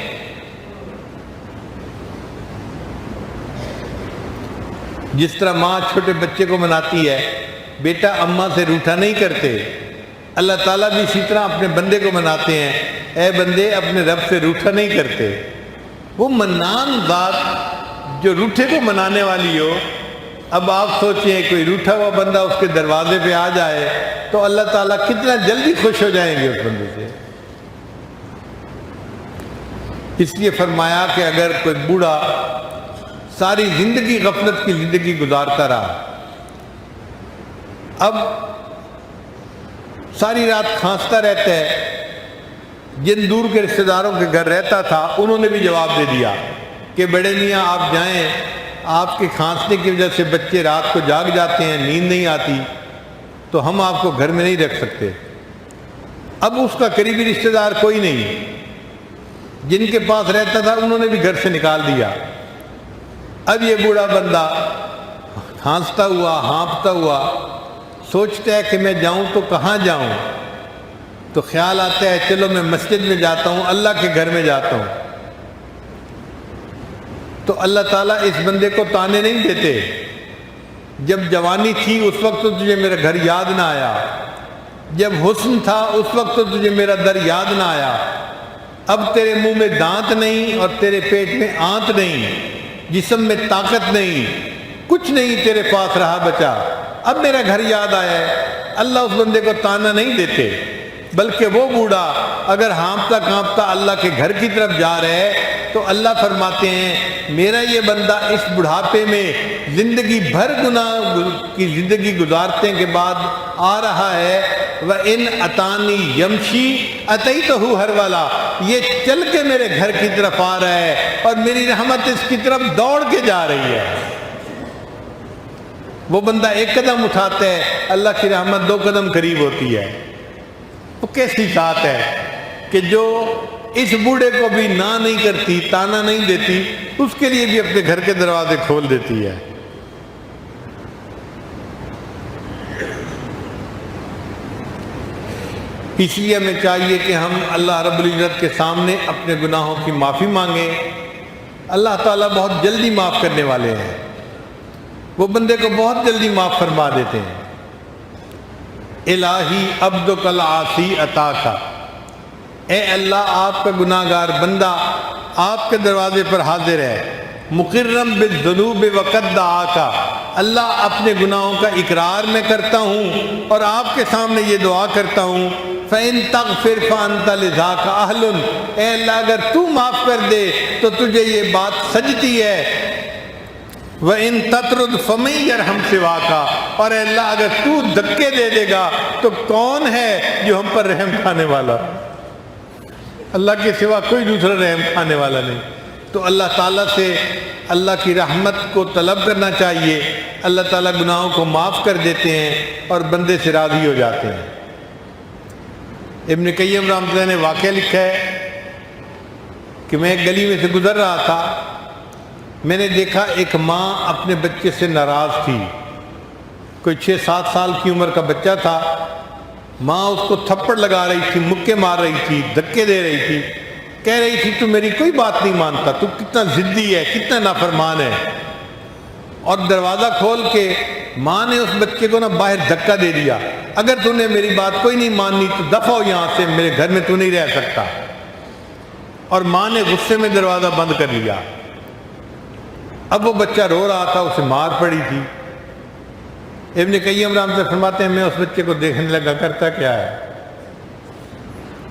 جس طرح ماں چھوٹے بچے کو مناتی ہے، بیٹا اماں سے روٹھا نہیں کرتے، اللہ تعالیٰ بھی اسی طرح اپنے بندے کو مناتے ہیں، اے بندے اپنے رب سے روٹھا نہیں کرتے۔ وہ منان ذات جو روٹھے کو منانے والی ہو، اب آپ سوچیں کوئی روٹھا ہوا بندہ اس کے دروازے پہ آ جائے تو اللہ تعالیٰ کتنا جلدی خوش ہو جائیں گے اس بندے سے۔ اس لیے فرمایا کہ اگر کوئی بوڑھا ساری زندگی غفلت کی زندگی گزارتا رہا، اب ساری رات کھانستا رہتا ہے، جن دور کے رشتہ داروں کے گھر رہتا تھا انہوں نے بھی جواب دے دیا کہ بڑے میاں آپ جائیں، آپ کے کھانسنے کی وجہ سے بچے رات کو جاگ جاتے ہیں، نیند نہیں آتی، تو ہم آپ کو گھر میں نہیں رکھ سکتے۔ اب اس کا قریبی رشتہ دار کوئی نہیں، جن کے پاس رہتا تھا انہوں نے بھی گھر سے نکال دیا۔ اب یہ بوڑھا بندہ کھانستا ہوا ہانپتا ہوا سوچتا ہے کہ میں جاؤں تو کہاں جاؤں، تو خیال آتا ہے چلو میں مسجد میں جاتا ہوں، اللہ کے گھر میں جاتا ہوں۔ تو اللہ تعالیٰ اس بندے کو تانے نہیں دیتے، جب جوانی تھی اس وقت تو تجھے میرا گھر یاد نہ آیا، جب حسن تھا اس وقت تو تجھے میرا در یاد نہ آیا، اب تیرے منہ میں دانت نہیں اور تیرے پیٹ میں آنت نہیں، جسم میں طاقت نہیں، کچھ نہیں تیرے پاس رہا بچا، اب میرا گھر یاد آیا ہے۔ اللہ اس بندے کو تانا نہیں دیتے، بلکہ وہ بوڑھا اگر ہانپتا کانپتا اللہ کے گھر کی طرف جا رہا ہے تو اللہ فرماتے ہیں میرا یہ بندہ اس بڑھاپے میں زندگی بھر گناہ کی زندگی گزارنے کے بعد آ رہا ہے، وَإِنْ أَتَانِي يَمْشِي أَتَيْتُهُ هَرْوَلًا، یہ چل کے میرے گھر کی طرف آ رہا ہے اور میری رحمت اس کی طرف دوڑ کے جا رہی ہے۔ وہ بندہ ایک قدم اٹھاتا ہے، اللہ کی رحمت 2 قدم قریب ہوتی ہے۔ وہ کیسی ذات ہے کہ جو اس بوڑھے کو بھی نہ نہیں کرتی، تانا نہیں دیتی، اس کے لیے بھی اپنے گھر کے دروازے کھول دیتی ہے۔ اس لیے ہمیں چاہیے کہ ہم اللہ رب العزت کے سامنے اپنے گناہوں کی معافی مانگیں۔ اللہ تعالیٰ بہت جلدی معاف کرنے والے ہیں، وہ بندے کو بہت جلدی معاف فرما دیتے ہیں۔ الہی عبدک العاصی عطاکا، اے اللہ آپ کا گناہ گار بندہ آپ کے دروازے پر حاضر ہے، مقرم بالذنوب وقد دعاکا، اللہ اپنے گناہوں کا اقرار میں کرتا ہوں اور آپ کے سامنے یہ دعا کرتا ہوں، فَإِن تَغْفِرْ فَأَنْتَ لِذَاكَ أَهْلٌ، اے اللہ اگر تو معاف کر دے تو تجھے یہ بات سجتی ہے، وَإِن تَطْرُدْ فَمَن يَرْحَمْ سِوَاكَ، اور اے اللہ اگر تو دھکے دے دے گا تو کون ہے جو ہم پر رحم کھانے والا؟ اللہ کے سوا کوئی دوسرا رحم کھانے والا نہیں۔ تو اللہ تعالیٰ سے اللہ کی رحمت کو طلب کرنا چاہیے، اللہ تعالیٰ گناہوں کو معاف کر دیتے ہیں اور بندے سے راضی ہو جاتے ہیں۔ ابن قیم رحمۃ اللہ نے واقعہ لکھا ہے کہ میں ایک گلی میں سے گزر رہا تھا، میں نے دیکھا ایک ماں اپنے بچے سے ناراض تھی، کوئی 6-7 سال کی عمر کا بچہ تھا، ماں اس کو تھپڑ لگا رہی تھی، مکے مار رہی تھی، دھکے دے رہی تھی، کہہ رہی تھی تو میری کوئی بات نہیں مانتا، تو کتنا ضدی ہے، کتنا نافرمان ہے۔ اور دروازہ کھول کے ماں نے اس بچے کو باہر دھکا دے دیا، اگر تو نے میری بات کوئی نہیں ماننی تو دفع ہو یہاں سے، میرے گھر میں تو نہیں رہ سکتا۔ اور ماں نے غصے میں دروازہ بند کر لیا۔ اب وہ بچہ رو رہا تھا، اسے مار پڑی تھی۔ ابن قیم رحمۃ اللہ فرماتے ہیں میں اس بچے کو دیکھنے لگا، کرتا کیا ہے؟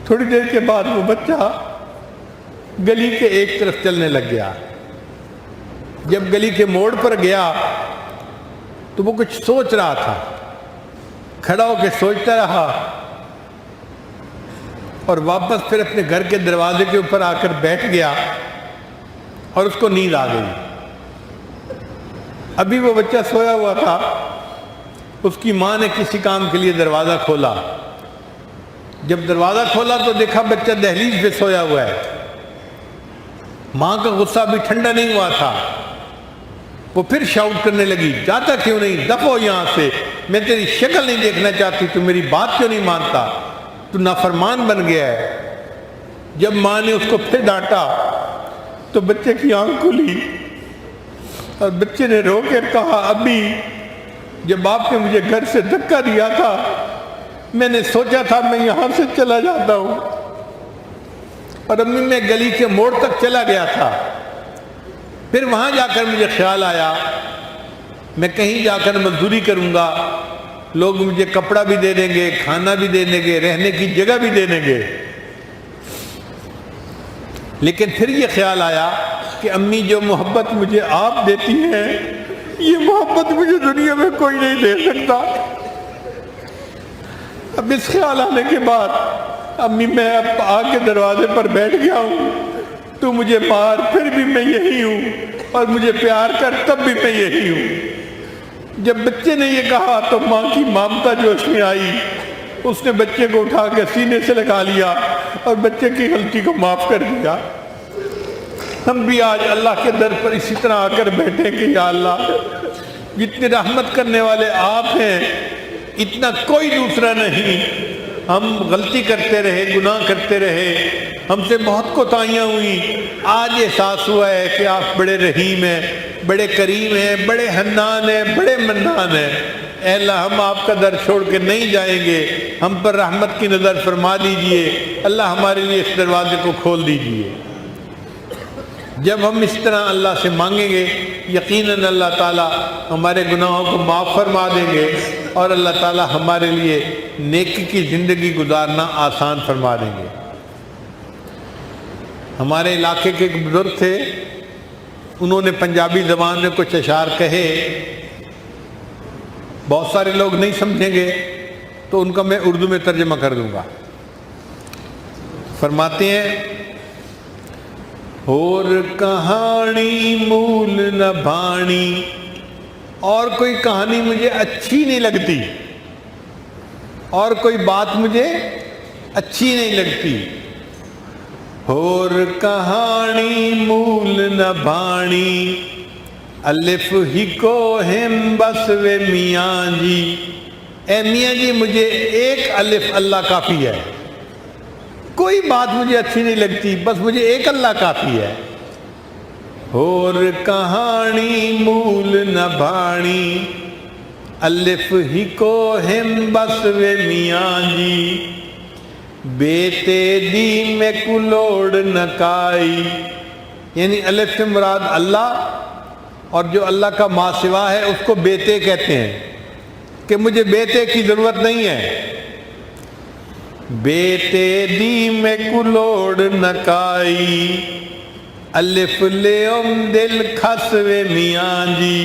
تھوڑی دیر کے بعد وہ بچہ گلی کے ایک طرف چلنے لگ گیا، جب گلی کے موڑ پر گیا تو وہ کچھ سوچ رہا تھا، کھڑا ہو کے سوچتا رہا اور واپس پھر اپنے گھر کے دروازے کے اوپر آ کر بیٹھ گیا اور اس کو نیند آ گئی۔ ابھی وہ بچہ سویا ہوا تھا، اس کی ماں نے کسی کام کے لیے دروازہ کھولا۔ جب دروازہ کھولا تو دیکھا بچہ دہلیز پہ سویا ہوا ہے۔ ماں کا غصہ بھی ٹھنڈا نہیں ہوا تھا، وہ پھر شاؤٹ کرنے لگی، جاتا کیوں نہیں، دفعو یہاں سے، میں تیری شکل نہیں دیکھنا چاہتی، تو میری بات کیوں نہیں مانتا، تو نافرمان بن گیا ہے۔ جب ماں نے اس کو پھر ڈانٹا تو بچے کی آنکھ کھلی اور بچے نے رو کر کہا، ابھی جب آپ نے مجھے گھر سے دھکا دیا تھا میں نے سوچا تھا میں یہاں سے چلا جاتا ہوں، اور امی میں گلی کے موڑ تک چلا گیا تھا، پھر وہاں جا کر مجھے خیال آیا میں کہیں جا کر مزدوری کروں گا، لوگ مجھے کپڑا بھی دے دیں گے، کھانا بھی دے دیں گے، رہنے کی جگہ بھی دے دیں گے۔ لیکن پھر یہ خیال آیا کہ امی جو محبت مجھے آپ دیتی ہیں یہ محبت مجھے دنیا میں کوئی نہیں دے سکتا۔ اب اس خیال آنے کے بعد امی میں اب آ کے دروازے پر بیٹھ گیا ہوں، تو مجھے مار پھر بھی میں یہی ہوں، اور مجھے پیار کر تب بھی میں یہی ہوں۔ جب بچے نے یہ کہا تو ماں کی ممتا جوش میں آئی، اس نے بچے کو اٹھا کے سینے سے لگا لیا اور بچے کی غلطی کو معاف کر دیا۔ ہم بھی آج اللہ کے در پر اسی طرح آ کر بیٹھیں کہ یا اللہ جتنے رحمت کرنے والے آپ ہیں اتنا کوئی دوسرا نہیں، ہم غلطی کرتے رہے، گناہ کرتے رہے، ہم سے بہت کوتاہیاں ہوئی، آج احساس ہوا ہے کہ آپ بڑے رحیم ہیں، بڑے کریم ہیں، بڑے حنان ہیں، بڑے منان ہیں۔ اے اللہ ہم آپ کا در چھوڑ کے نہیں جائیں گے، ہم پر رحمت کی نظر فرما دیجئے، اللہ ہمارے لیے اس دروازے کو کھول دیجئے۔ جب ہم اس طرح اللہ سے مانگیں گے یقیناً اللہ تعالیٰ ہمارے گناہوں کو معاف فرما دیں گے اور اللہ تعالیٰ ہمارے لیے نیکی کی زندگی گزارنا آسان فرما دیں گے۔ ہمارے علاقے کے ایک بزرگ تھے، انہوں نے پنجابی زبان میں کچھ اشعار کہے، بہت سارے لوگ نہیں سمجھیں گے تو ان کا میں اردو میں ترجمہ کر دوں گا۔ فرماتے ہیں، اور کہانی مول نہ بھانی، اور کوئی کہانی مجھے اچھی نہیں لگتی، اور کوئی بات مجھے اچھی نہیں لگتی، اور کہانی مول نہ بھانی، الف ہی کو ہم بس وے میاں جی، اے میاں جی مجھے ایک الف اللہ کافی ہے، کوئی بات مجھے اچھی نہیں لگتی، بس مجھے ایک اللہ کافی ہے۔ اور کہانی مول نہ بھانی، الف ہی کو ہم بس وے میاں جی، بیتے دی میں کلوڑ نہ کائی، یعنی الف سے مراد اللہ، اور جو اللہ کا ما سوا ہے اس کو بیتے کہتے ہیں کہ مجھے بیتے کی ضرورت نہیں ہے۔ بیتے دی میں کلوڑ نہ کائی، الف لے دل کھسوے میاں جی،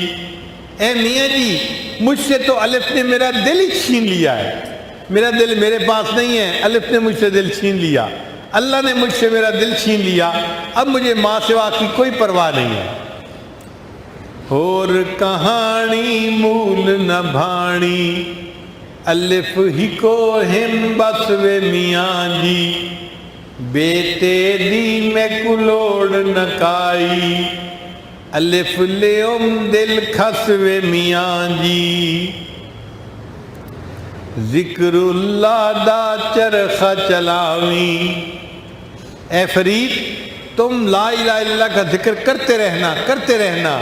اے میاں جی مجھ سے تو الف نے میرا دل ہی چھین لیا ہے، میرا دل میرے پاس نہیں ہے، الف نے مجھ سے دل چھین لیا، اللہ نے مجھ سے میرا دل چھین لیا، اب مجھے ما سوا کی کوئی پرواہ نہیں ہے۔ اور کہانی مول نہ بھانی، الف ہی کو ہم بس وے میاں جی، بیتے دی میں کلوڑ نہ کائی، الف لے دل کھسوے میاں جی، ذکر اللہ دا چرخہ چلاویں، اے فرید تم لا الہ الا اللہ کا ذکر کرتے رہنا،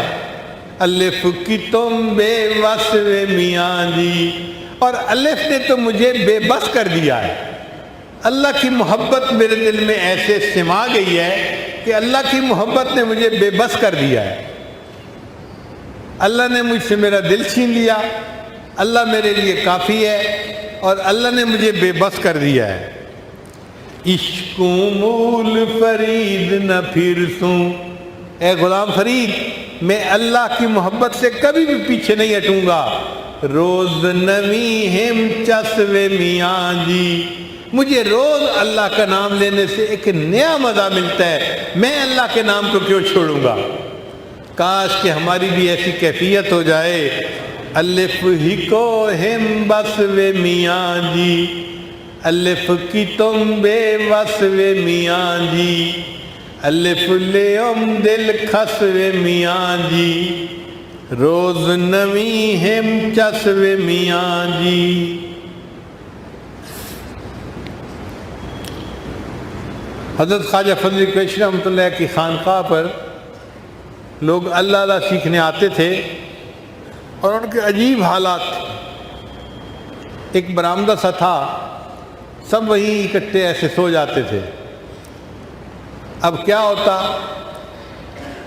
الف کی تم بے بس وے میاں جی، اور الف نے تو مجھے بے بس کر دیا ہے۔ اللہ کی محبت میرے دل میں ایسے سما گئی ہے کہ اللہ کی محبت نے مجھے بے بس کر دیا ہے، اللہ نے مجھ سے میرا دل چھین لیا، اللہ میرے لیے کافی ہے اور اللہ نے مجھے بے بس کر دیا ہے۔ عشقوں مول فرید نہ پھر سوں، اے غلام فرید میں اللہ کی محبت سے کبھی بھی پیچھے نہیں ہٹوں گا۔ روز نویں ہم چسوے میاں جی، مجھے روز اللہ کا نام لینے سے ایک نیا مزہ ملتا ہے، میں اللہ کے نام کو کیوں چھوڑوں گا؟ کاش کہ ہماری بھی ایسی کیفیت ہو جائے۔ الف ہی کو ہم بس وے میاں جی، الف کی تم بے وس وے میاں جی، الف لے دل کھس وے میاں جی، روز نویں ہم چس وے میاں جی۔ حضرت خواجہ فضل کویشی رحمۃ اللہ کی خانقاہ پر لوگ اللہ اللہ سیکھنے آتے تھے اور ان کے عجیب حالات تھے۔ ایک برآمدہ سا تھا، سب وہیں اکٹھے ایسے سو جاتے تھے۔ اب کیا ہوتا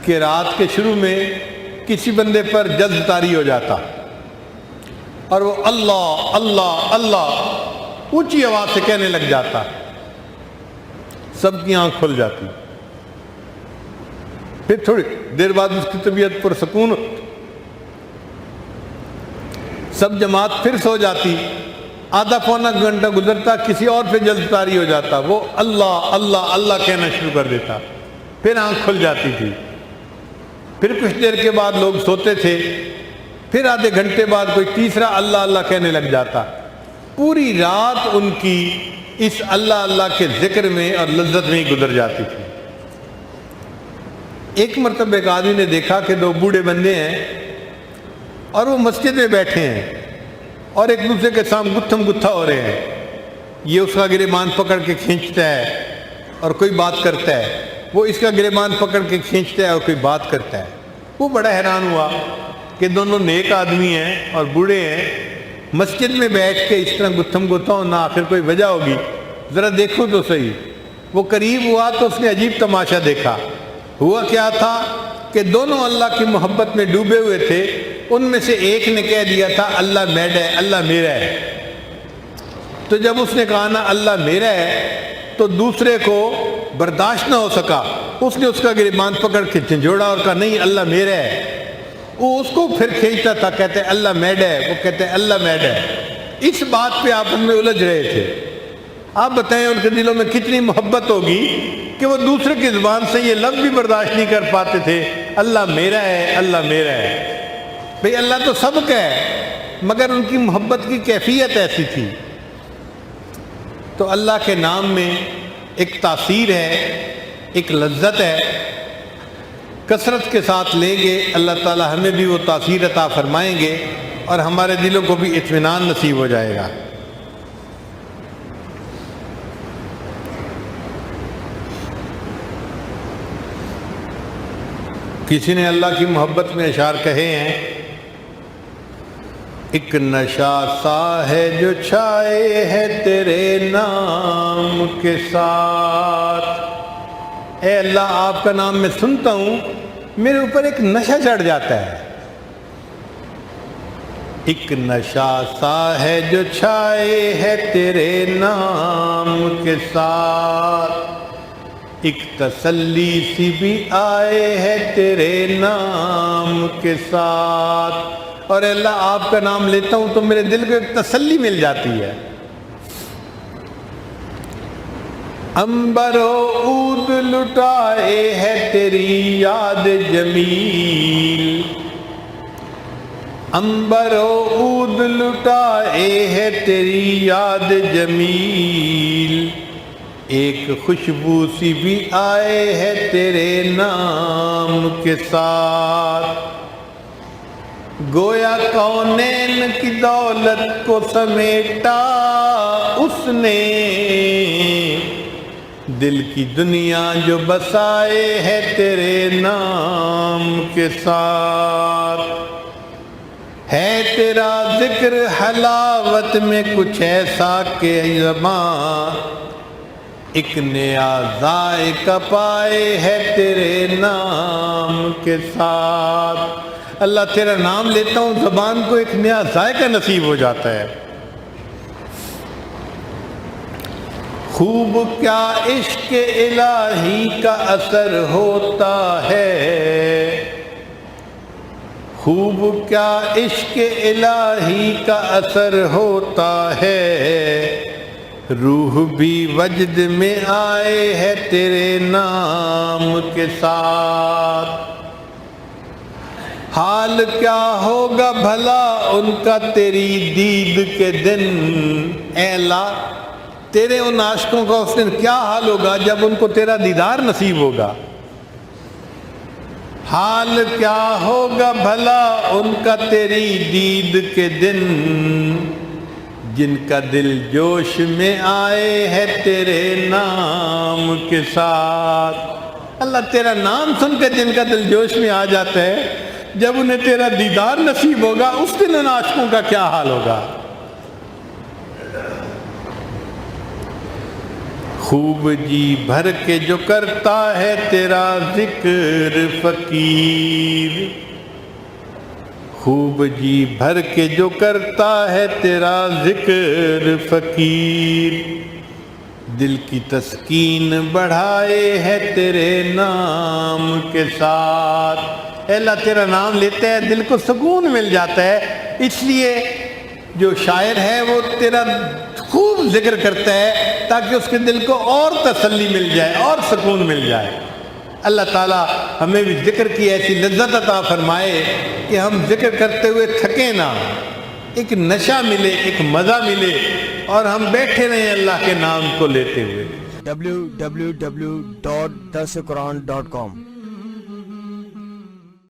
کہ رات کے شروع میں کسی بندے پر جذب طاری ہو جاتا اور وہ اللہ اللہ اللہ اونچی آواز سے کہنے لگ جاتا، سب کی آنکھ کھل جاتی۔ پھر تھوڑی دیر بعد اس کی طبیعت پر سکون ہوتی، سب جماعت پھر سو جاتی، آدھا پونا گھنٹہ گزرتا، کسی اور پہ جذب طاری ہو جاتا، وہ اللہ اللہ اللہ کہنا شروع کر دیتا، پھر آنکھ کھل جاتی تھی۔ پھر کچھ دیر کے بعد لوگ سوتے تھے، پھر آدھے گھنٹے بعد کوئی تیسرا اللہ اللہ کہنے لگ جاتا۔ پوری رات ان کی اس اللہ اللہ کے ذکر میں اور لذت میں ہی گزر جاتی تھی۔ ایک مرتبہ ایک آدمی نے دیکھا کہ دو بوڑھے بندے ہیں اور وہ مسجد میں بیٹھے ہیں اور ایک دوسرے کے سامنے گتھم گتھا ہو رہے ہیں۔ یہ اس کا گریبان پکڑ کے کھینچتا ہے اور کوئی بات کرتا ہے، وہ اس کا گریبان پکڑ کے کھینچتا ہے اور کوئی بات کرتا ہے۔ وہ بڑا حیران ہوا کہ دونوں نیک آدمی ہیں اور بوڑھے ہیں، مسجد میں بیٹھ کے اس طرح گتھم گتھا ہونا آخر کوئی وجہ ہوگی، ذرا دیکھو تو صحیح۔ وہ قریب ہوا تو اس نے عجیب تماشا دیکھا۔ ہوا کیا تھا کہ دونوں اللہ کی محبت میں ڈوبے ہوئے تھے۔ ان میں سے ایک نے کہہ دیا تھا اللہ میڈ ہے، اللہ میرا ہے۔ تو جب اس نے کہا نا اللہ میرا ہے تو دوسرے کو برداشت نہ ہو سکا، اس نے اس کا گریبان پکڑ کے جھنجھوڑا اور کہا نہیں اللہ میرا ہے۔ وہ اس کو پھر کھینچتا تھا، کہتے اللہ میڈ ہے، وہ کہتے اللہ میڈ ہے۔ اس بات پہ آپس میں الجھ رہے تھے۔ آپ بتائیں ان کے دلوں میں کتنی محبت ہوگی کہ وہ دوسرے کی زبان سے یہ لفظ بھی برداشت نہیں کر پاتے تھے اللہ میرا ہے، اللہ میرا ہے۔ بھئی اللہ تو سب کا ہے، مگر ان کی محبت کی کیفیت ایسی تھی۔ تو اللہ کے نام میں ایک تاثیر ہے، ایک لذت ہے، کثرت کے ساتھ لیں گے اللہ تعالی ہمیں بھی وہ تاثیر عطا فرمائیں گے اور ہمارے دلوں کو بھی اطمینان نصیب ہو جائے گا۔ کسی نے اللہ کی محبت میں اشعار کہے ہیں، ایک نشہ سا ہے جو چھائے ہے تیرے نام کے ساتھ۔ اے اللہ آپ کا نام میں سنتا ہوں، میرے اوپر ایک نشہ چڑھ جاتا ہے۔ ایک نشہ سا ہے جو چھائے ہے تیرے نام کے ساتھ، ایک تسلی سی بھی آئے ہے تیرے نام کے ساتھ۔ اور اللہ آپ کا نام لیتا ہوں تو میرے دل کو ایک تسلی مل جاتی ہے۔ عنبر و عود لٹائے ہے تیری یاد جمیل، عنبر و عود لٹائے ہے تیری یاد جمیل، ایک خوشبو سی بھی آئے ہے تیرے نام کے ساتھ۔ گویا کونین کی دولت کو سمیٹا اس نے، دل کی دنیا جو بسائے ہے تیرے نام کے ساتھ۔ ہے تیرا ذکر حلاوت میں کچھ ایسا کہ زبان ایک نیا ذائقہ پائے ہے تیرے نام کے ساتھ۔ اللہ تیرا نام لیتا ہوں، زبان کو ایک نیا ذائقہ نصیب ہو جاتا ہے۔ خوب کیا عشق الہی کا اثر ہوتا ہے، خوب کیا عشق الہی کا اثر ہوتا ہے، روح بھی وجد میں آئے ہے تیرے نام کے ساتھ۔ حال کیا ہوگا بھلا ان کا تیری دید کے دن، اے اللہ تیرے ان عاشقوں کا اس دن کیا حال ہوگا جب ان کو تیرا دیدار نصیب ہوگا۔ حال کیا ہوگا بھلا ان کا تیری دید کے دن، جن کا دل جوش میں آئے ہے تیرے نام کے ساتھ۔ اللہ تیرا نام سن کے جن کا دل جوش میں آ جاتا ہے، جب انہیں تیرا دیدار نصیب ہوگا اس دن ان عاشقوں کا کیا حال ہوگا۔ خوب جی بھر کے جو کرتا ہے تیرا ذکر فقیر، خوب جی بھر کے جو کرتا ہے تیرا ذکر فقیر، دل کی تسکین بڑھائے ہے تیرے نام کے ساتھ۔ اے اللہ تیرا نام لیتے ہیں دل کو سکون مل جاتا ہے، اس لیے جو شاعر ہے وہ تیرا خوب ذکر کرتا ہے تاکہ اس کے دل کو اور تسلی مل جائے اور سکون مل جائے۔ اللہ تعالیٰ ہمیں بھی ذکر کی ایسی لذت عطا فرمائے کہ ہم ذکر کرتے ہوئے تھکیں نہ، ایک نشہ ملے، ایک مزہ ملے، اور ہم بیٹھے رہیں اللہ کے نام کو لیتے ہوئے۔ www.darsequran.com